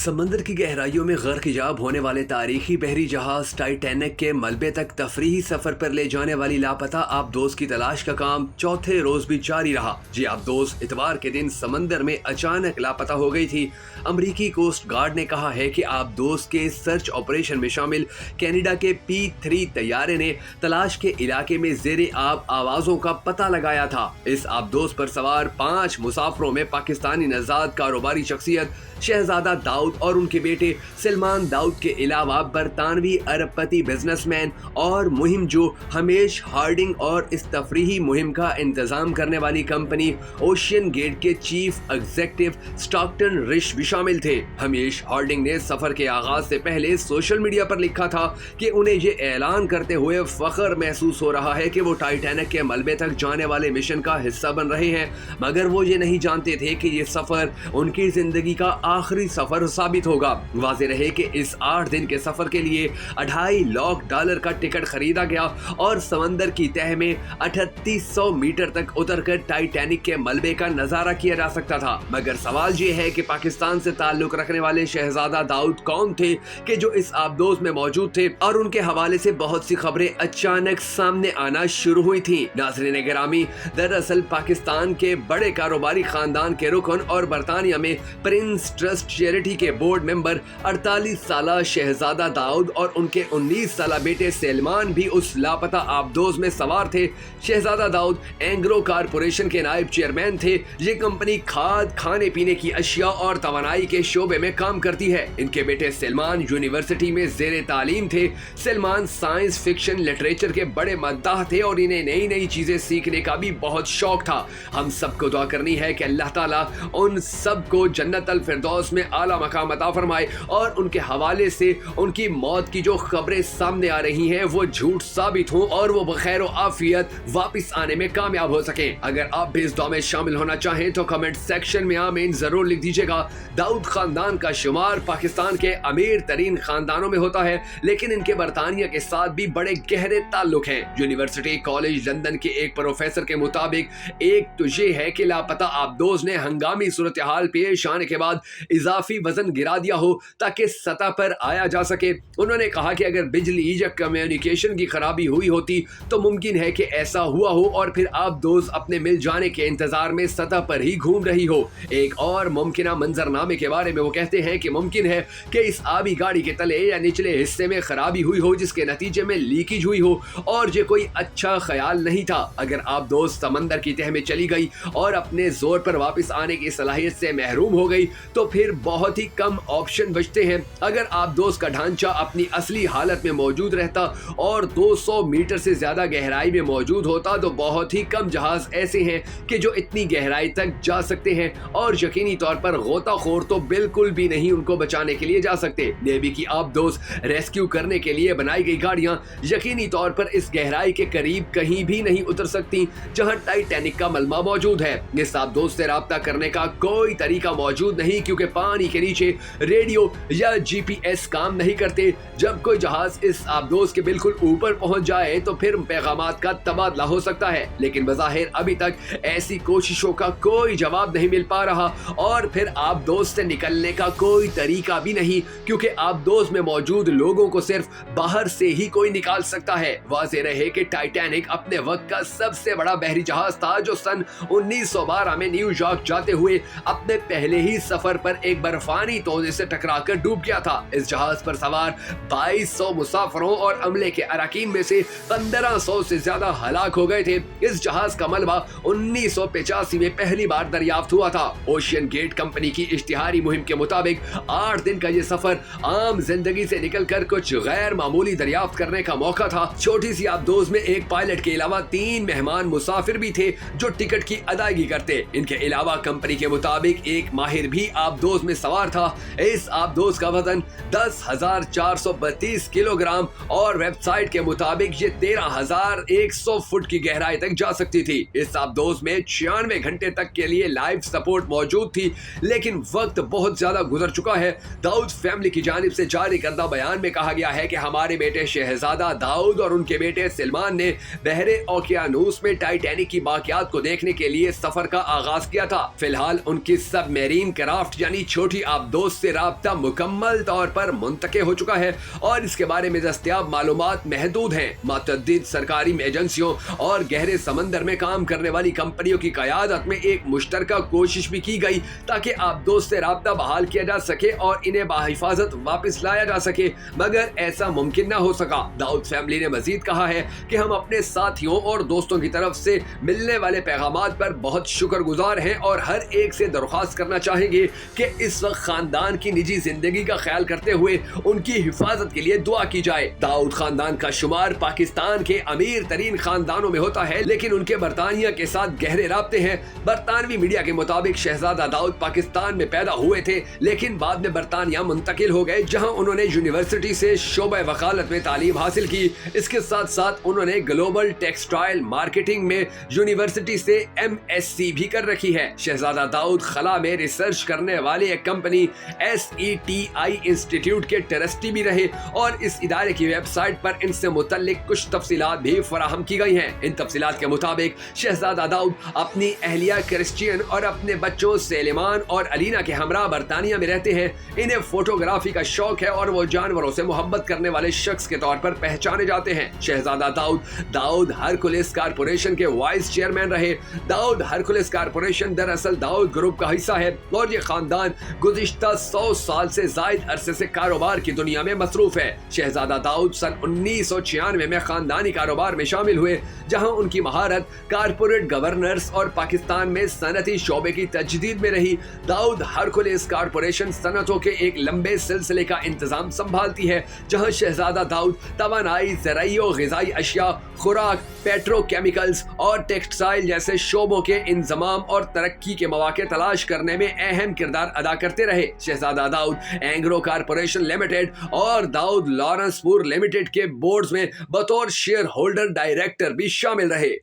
समंदर की गहराइयों में गर्क-ए-जाब होने वाले तारीखी बहरी जहाज टाइटैनिक के मलबे तक तफरीही सफर पर ले जाने वाली लापता आबदोज की तलाश का काम चौथे रोज भी जारी रहा। जी आबदोज इतवार के दिन समंदर में अचानक लापता हो गई थी। अमरीकी कोस्ट गार्ड ने कहा है कि आबदोज के सर्च ऑपरेशन में शामिल कनाडा के P-3 तैयारे ने तलाश के इलाके में ज़ेरे आब आवाजों का पता लगाया था। इस आबदोज पर सवार 5 मुसाफरों में पाकिस्तानी नज़ाद कारोबारी शख्सियत शहजादा दाऊद और उनके बेटे सलमान दाऊद के अलावा बरतानवी अरबपति बिजनेसमैन और मुहिम जो हमेश हार्डिंग और इस तफरीही मुहिम का इंतजाम करने वाली कंपनी ओशियन गेट के चीफ एग्जीक्यूटिव स्टॉकटन रिश भी शामिल थे। हमेश हार्डिंग ने सफर के आगाज से पहले सोशल मीडिया पर लिखा था कि उन्हें ये ऐलान करते हुए फख्र महसूस हो रहा है कि वो टाइटैनिक के मलबे तक जाने वाले मिशन का हिस्सा बन रहे हैं, मगर वो ये नहीं जानते थे कि ये सफर उनकी जिंदगी का आखिरी सफर साबित होगा। वाज़ेह रहे कि इस 8 दिन के सफर के लिए $2.5 लाख का टिकट खरीदा गया और समंदर की तह में 3800 मीटर तक उतरकर टाइटैनिक के मलबे का नजारा किया जा सकता था। मगर सवाल ये है कि पाकिस्तान से ताल्लुक रखने वाले शहजादा दाऊद कौन थे कि जो इस आबदोज में मौजूद थे, और उनके हवाले से बहुत सी खबरें अचानक सामने आना शुरू हुई थी। नाज़रीन गिरामी, दरअसल पाकिस्तान के बड़े कारोबारी खानदान के रुकन और बरतानिया में प्रिंस ट्रस्ट चैरिटी के बोर्ड मेंबर 48 साला शहजादा दाऊद और उनके 19 साला बेटे सलमान भी उस लापता आबदोज में सवार थे। शहजादा दाऊद एंग्रो कारपोरेशन के नायब चेयरमैन थे। ये कंपनी खाद, खाने पीने की अशिया और तवानाई के शोबे में काम करती है। इनके बेटे सलमान यूनिवर्सिटी में ज़ेरे तालीम थे। सलमान साइंस फिक्शन लिटरेचर के बड़े मद्दाह थे और इन्हें नई नई चीजें सीखने का भी बहुत शौक था। हम सबको दुआ करनी है कि अल्लाह ताला उन सबको जन्नत अल फिरदौस में आला मकाम अता फरमाए और उनके हवाले से उनकी मौत की जो खबरें सामने आ रही हैं वो झूठ साबित हों और वो बखैर व आफियत वापस आने में कामयाब हो सके। अगर आप भी इस दुआ में शामिल होना चाहें तो कमेंट सेक्शन में आमीन जरूर लिख दीजिएगा। दाऊद खानदान का शुमार पाकिस्तान के अमीर तरीन खानदानों में होता है, लेकिन इनके बरतानिया के साथ भी बड़े गहरे ताल्लुक हैं। यूनिवर्सिटी कॉलेज लंदन के एक प्रोफेसर के मुताबिक एक तो ये है कि लापता आबदोज ने हंगामी सूरत हाल पेश आने के बाद इजाफी वजन गिरा दिया हो ताकि सतह पर आया जा सके। उन्होंने कहा कि अगर बिजली या कम्युनिकेशन की खराबी हुई होती तो मुमकिन है कि ऐसा हुआ हो और फिर आबदोज अपने मिल जाने के इंतजार में सतह पर ही घूम रही हो। एक और मुमकिन मंजरनामे के बारे में वो कहते हैं कि मुमकिन है कि इस आबी गाड़ी के तले या निचले हिस्से में खराबी हुई हो जिसके नतीजे में लीकेज हुई हो और ये कोई अच्छा ख्याल नहीं था। अगर आबदोज समंदर की तह में चली गई और अपने जोर पर वापस आने की सलाहियत से महरूम हो गई तो फिर बहुत ही कम ऑप्शन बचते हैं। अगर आबदोज का ढांचा अपनी असली हालत में मौजूद रहता और 200 मीटर से ज्यादा गहराई में मौजूद होता तो बहुत ही कम जहाज ऐसे हैं कि जो इतनी गहराई तक जा सकते हैं और यकीनी तौर पर गोताखोर तो बिल्कुल भी नहीं उनको बचाने के लिए जा सकते। नेवी की आबदोज रेस्क्यू करने के लिए बनाई गई गाड़ियां यकीनी तौर पर इस गहराई के करीब कहीं भी नहीं उतर सकती जहां टाइटैनिक का मलबा मौजूद है। इस आबदोज से राब्ता करने का कोई तरीका मौजूद नहीं क्योंकि पानी के नीचे रेडियो या GPS काम नहीं करते। जब कोई जहाज इस आबदोज के बिल्कुल ऊपर पहुंच जाए तो फिर पैगामात का तबादला हो सकता है, लेकिन बज़ाहिर अभी तक ऐसी कोशिशों का कोई जवाब नहीं मिल पा रहा और फिर आबदोज से निकलने का कोई तरीका भी नहीं क्योंकि आबदोज में मौजूद लोगों को सिर्फ बाहर से ही कोई निकाल सकता है। वाज़ेह रहे कि टाइटैनिक अपने वक्त का सबसे बड़ा बहरी जहाज था जो सन 1912 में न्यूयॉर्क जाते हुए अपने पहले ही सफर पर एक बर्फानी तोड़े से टकराकर डूब गया था। इस जहाज पर सवार 2200 मुसाफरों और अमले के अरकान में से 1500 से ज्यादा हलाक हो गए थे। इस जहाज का मलबा 1985 में पहली बार दरियाफ्त हुआ था। ओशियन गेट कंपनी की इश्तिहारी मुहिम के मुताबिक 8 दिन का ये सफर आम जिंदगी से निकलकर कुछ गैर मामूली दरियाफ्त करने का मौका था। छोटी सी आबदोज में एक पायलट के अलावा 3 मेहमान मुसाफिर भी थे जो टिकट की अदायगी करते। इनके अलावा कंपनी के मुताबिक एक माहिर भी आबदोज में सवार था। इस आबदोज का वजन 10,432 किलोग्राम और वेबसाइट के मुताबिक ये 13,100 फुट की गहराई तक जा सकती थी। इस आबदोज में 96 घंटे तक के लिए लाइफ सपोर्ट मौजूद थी, लेकिन वक्त बहुत ज्यादा गुजर चुका है। दाऊद फैमिली की जानिब से जारी करदा बयान में कहा गया है कि हमारे बेटे शहजादा दाऊद और उनके बेटे सलमान ने बहरे ओकियानूस में टाइटैनिक की बाकियात को देखने के लिए सफर का आगाज किया था। फिलहाल उनकी सबमरीन क्राफ्ट यानी छोटी आबदोज से राब्ता मुकम्मल तौर पर मुंतके हो चुका है और इसके बारे में दस्तयाब मालूमात महदूद हैं। मुतअद्दिद सरकारी एजेंसियों और गहरे समंदर में काम करने वाली कंपनियों की क़यादत में एक मुश्तरका कोशिश भी की गई ताकि आबदोज से राब्ता बहाल किया जा सके और इन्हें बाहिफाजत वापस लाया जा सके, मगर ऐसा मुमकिन न हो सका। दाऊद फैमिली ने मजीद कहा है कि हम अपने साथियों और दोस्तों की तरफ से मिलने वाले पैगामात पर बहुत शुक्रगुजार हैं और हर एक से दरख्वास्त करना चाहेंगे कि इस वक्त खानदान की निजी जिंदगी का ख्याल करते हुए उनकी हिफाजत के लिए दुआ की जाए। दाऊद खानदान का शुमार पाकिस्तान के अमीर तरीन खानदानों में होता है, लेकिन उनके बरतानिया के साथ गहरे राब्ते हैं। बरतानवी मीडिया के मुताबिक शहजादा दाऊद पाकिस्तान में पैदा हुए थे, लेकिन बाद में बरतानिया मुंतकिल हो गए, जहां उन्होंने यूनिवर्सिटी से शोबे वकालत में तालीम हासिल की। इसके साथ साथ उन्होंने ग्लोबल टेक्सटाइल मार्केटिंग में यूनिवर्सिटी से MSc भी कर रखी है। शहजादा दाऊद खला में रिसर्च करने वाली एक कंपनी SETI इंस्टीट्यूट के ट्रस्टी भी रहे और इस इदारे की वेबसाइट पर इनसे मुतल्लिक कुछ तफसीलात भी फराहम की गई हैं। इन तफसीलात के मुताबिक शहजादा दाऊद अपनी अहलिया क्रिश्चियन और अपने बच्चों सेलिमान और अलीना के हमरा बरतानिया में रहते हैं। इन्हें फोटोग्राफी का शौक है और वो जानवरों से मोहब्बत करने वाले शख्स के तौर पर पहचाने जाते हैं। शहजादा दाऊद हरकुलिस कारपोरेशन के वाइस चेयरमैन रहे। दाऊद हरकुलिस कारपोरेशन दरअसल दाऊद ग्रुप का हिस्सा है और ये खानदान गुज़िश्ता 100 साल से जायद अरसे से कारोबार की दुनिया में मसरूफ है। शहजादा दाऊद सन 1996 में खानदानी कारोबार में शामिल हुए, जहां उनकी महारत कारपोरेट गवर्नेंस और पाकिस्तान में सनती शोबे की तजदीद में रही। दाऊद हरकुलिस कारपोरेशन सनतों के एक लंबे सिलसिले का इंतजाम संभालती है, जहां शहजादा दाऊद तवानाई, ज़राई और ग़िज़ाई अशिया, खुराक, पेट्रोकेमिकल्स और टेक्सटाइल जैसे शोबों के इंजमाम और तरक्की के मौके तलाश करने में अहम किरदार अदा करते रहे। शहजादा दाऊद एंग्रो कारपोरेशन लिमिटेड और दाऊद लॉरेंसपुर लिमिटेड के बोर्ड्स में बतौर शेयर होल्डर डायरेक्टर भी शामिल रहे।